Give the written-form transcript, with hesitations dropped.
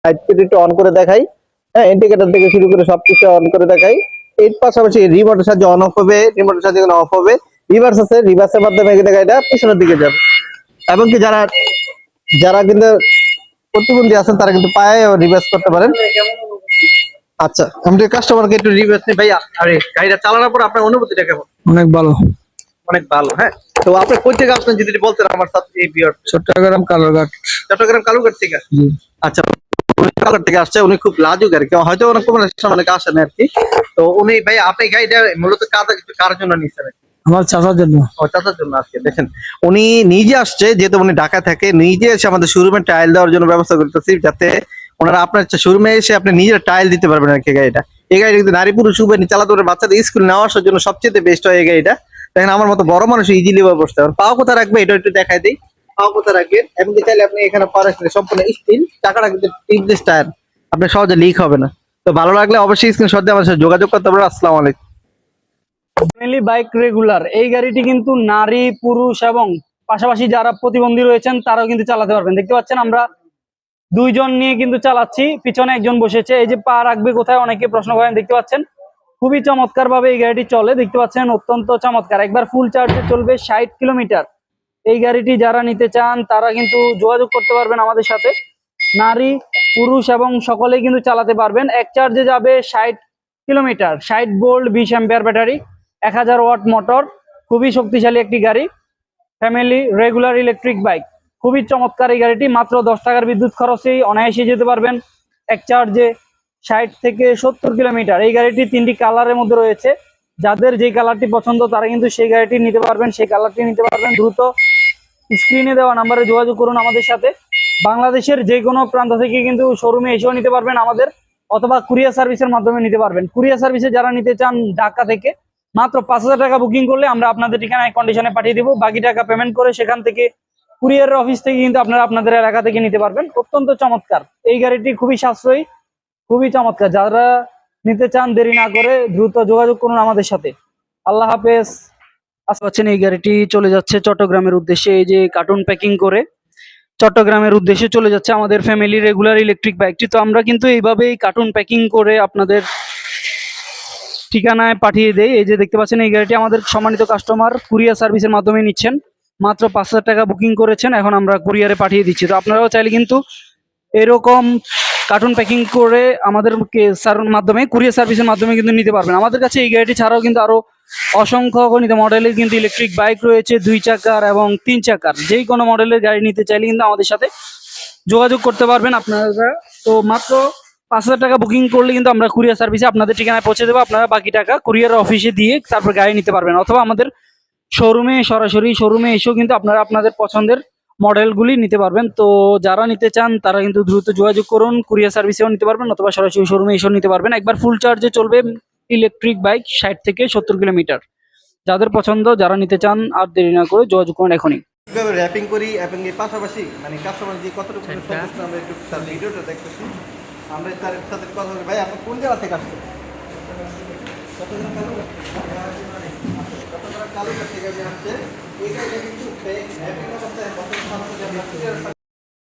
একটু অন করে দেখাই। হ্যাঁ, ইন্ডিকেটর থেকে শুরু করে সবকিছু অন করে দেখাই। এর পাশাপাশি রিমোটের সাহায্যে অন অফ হবে, রিমোটের সাহায্যে অফ হবে। রিভার্স আছে, রিভার্সের মাধ্যমে কিন্তু গাড়িটা পিছনের দিকে যাবে। এবং কি যারা যারা কিন্তু প্রতিবন্ধী আছেন তারা কিন্তু পায়ে রিভার্স করতে পারেন। আচ্ছা, আমাদের কাস্টমারকে একটু রিভার্স নেই ভাইয়া। আরে গাড়িটা চালানোর পর আপনার অনুভূতিটা কেমন? অনেক ভালো। অনেক ভালো। হ্যাঁ, তো আপনি কই থেকে আসছেন যদি বলতেন আমার সাথে এই ভিউয়ার। চট্টগ্রাম কালুরঘাট। চট্টগ্রাম কালুঘাট থেকে। জি। আচ্ছা, উনি কালুঘাট থেকে আসছে। উনি খুব লাজুক আর কি, হয়তো অনেক অনেক আসেন আর কি। তো উনি ভাই আপনি গাড়িটা মূলত কার জন্য নিচ্ছেন? আমার চাচার জন্য। ও চাচার জন্য। আজকে দেখেন উনি নিজে আসছে, যেহেতু উনি ঢাকা থাকে, নিজে এসে আমাদের শোরুমে টাইল দেওয়ার জন্য ব্যবস্থা করতেছি, যাতে ওনারা আপনার শোরুমে এসে আপনি নিজের টাইল দিতে পারবেন আর কি। গাড়িটা এই গাড়ি কিন্তু নারী পুরুষ উভয় চালাতে পারে, বাচ্চাদের স্কুল নেওয়া আসার জন্য সবচেয়ে বেস্ট হয় এই গাড়িটা। দেখেন আমার মতো বড় মানুষ ইজিলি বসতে পারেন। পাও কোথায় রাখবে এটা একটু দেখাই দিই। পাও কোথায় রাখবেন, এমনি চাইলে আপনি এখানে পা রাখলে সম্পূর্ণ স্টিল, টাকাটা কিন্তু টিপলেস টায়ার, আপনার সহজে লিক হবে না। তো ভালো লাগলে অবশ্যই স্ক্রিনশট দিয়ে আমার সাথে যোগাযোগ করতে পারেন। আসসালামু আলাইকুম। ফ্যামিলি বাইক রেগুলার এই গাড়িটি কিন্তু নারী পুরুষ এবং পাশাপাশি যারা প্রতিবন্ধী রয়েছেন তারাও কিন্তু চালাতে পারবেন। দেখতে পাচ্ছেন আমরা দুইজন নিয়ে কিন্তু চালাচ্ছি, পিছনে একজন বসেছে। এই যে পা রাখবে কোথায় অনেকে প্রশ্ন করেন। দেখতে পাচ্ছেন খুবই চমৎকার ভাবে এই গাড়িটি চলে। দেখতে পাচ্ছেন অত্যন্ত চমৎকার, একবার ফুল চার্জে চলবে 60 কিলোমিটার। এই গাড়িটি যারা নিতে চান তারা কিন্তু যোগাযোগ করতে পারবেন আমাদের সাথে। নারী পুরুষ এবং সকলেই কিন্তু চালাতে পারবেন। এক চার্জে যাবে 60 kilometre, 60 volt 20 ampere battery, 1000 watt motor, খুবই শক্তিশালী একটি গাড়ি। ফ্যামিলি রেগুলার ইলেকট্রিক বাইক, খুবই চমৎকার এই গাড়িটি। মাত্র 10 টাকার বিদ্যুৎ খরচেই অনায়াসে যেতে পারবেন এক চার্জে 60 থেকে 70 কিলোমিটার। এই গাড়িটি 3টি কালারের মধ্যে রয়েছে, যাদের যে কালারটি পছন্দ তারা কিন্তু সেই গাড়িটি নিতে পারবেন, সেই কালারটি নিতে পারবেন। দ্রুত স্ক্রিনে দেওয়া নাম্বারে যোগাযোগ করুন আমাদের সাথে। বাংলাদেশের যে কোনো প্রান্ত থেকে কিন্তু শোরুমে এসেও নিতে পারবেন আমাদের, অথবা কুরিয়ার সার্ভিসের মাধ্যমে নিতে পারবেন। কুরিয়ার সার্ভিসে যারা নিতে চান ঢাকা থেকে মাত্র 5000 টাকা বুকিং করলে আমরা আপনাদের ঠিকানায় কন্ডিশনে পাঠিয়ে দিব। বাকি টাকা পেমেন্ট করে সেখান থেকে কুরিয়ারের অফিস থেকে কিন্তু আপনারা আপনাদের এলাকা থেকে নিতে পারবেন। অত্যন্ত চমৎকার এই গাড়িটি, খুবই সাশ্রয়ী, খুবই চমৎকার। যারা নিতে চান দেরি না করে দ্রুত যোগাযোগ করুন আমাদের সাথে। আল্লাহ হাফেজ। আসতে পাচ্ছেন এই গাড়িটি চলে যাচ্ছে চট্টগ্রামের উদ্দেশ্যে। এই যে কার্টুন প্যাকিং করে চট্টগ্রামের উদ্দেশ্যে চলে যাচ্ছে আমাদের ফ্যামিলি রেগুলার ইলেকট্রিক বাইকটি। তো আমরা কিন্তু এইভাবেই কার্টুন প্যাকিং করে আপনাদের ঠিকানায় পাঠিয়ে দেই। এই যে দেখতে পাচ্ছেন এই গাড়িটি আমাদের সম্মানিত কাস্টমার কুরিয়ার সার্ভিসের মাধ্যমে নিচ্ছেন, মাত্র 5000 টাকা বুকিং করেছেন, এখন আমরা কুরিয়ারে পাঠিয়ে দিচ্ছি। তো আপনারাও চাইলে কিন্তু এরকম কার্টুন প্যাকিং করে আমাদের মাধ্যমে কুরিয়ার সার্ভিসের মাধ্যমে কিন্তু নিতে পারবেন। আমাদের কাছে এই গাড়িটি ছাড়াও কিন্তু আরো অসংখ্য গণিত মডেলের কিন্তু ইলেকট্রিক বাইক রয়েছে, 2 চাকার এবং 3 চাকার। যেই কোনো মডেলের গাড়ি নিতে চাইলে কিন্তু আমাদের সাথে যোগাযোগ করতে পারবেন আপনারা। তো মাত্র 5000 টাকা বুকিং করলে কিন্তু আমরা কুরিয়ার সার্ভিসে আপনাদের ঠিকানায় পৌঁছে দেবো। আপনারা বাকি টাকা কুরিয়ার অফিসে দিয়ে তারপর গাড়ি নিতে পারবেন, অথবা আমাদের শোরুমে সরাসরি শোরুমে এসেও কিন্তু আপনারা আপনাদের পছন্দের মডেলগুলি নিতে পারবেন। তো যারা নিতে চান তারা কিন্তু দ্রুত যোগাযোগ করুন, কুরিয়ার সার্ভিসেও নিতে পারবেন অথবা সরাসরি শোরুমে এসেও নিতে পারবেন। একবার ফুল চার্জে চলবে ইলেকট্রিক বাইক 60 থেকে 70 কিলোমিটার। যাদের পছন্দ, যারা নিতে চান আর দেরি না করে যোগাযোগ করুন এখনই। কিভাবে র্যাপিং করি এবং এর পাশাপাশি মানে কাস্টমার যে কতটুকু সন্তুষ্ট আমরা একটু তার ভিডিওটা দেখতেছি। আমরা তার সাথে কথা বলি। ভাই আপনি কোন জায়গা থেকে আসছেন? চট্টগ্রাম কালুঘাট থেকে আসছে। এই গাড়িটা কিন্তু র্যাপিং অবস্থায়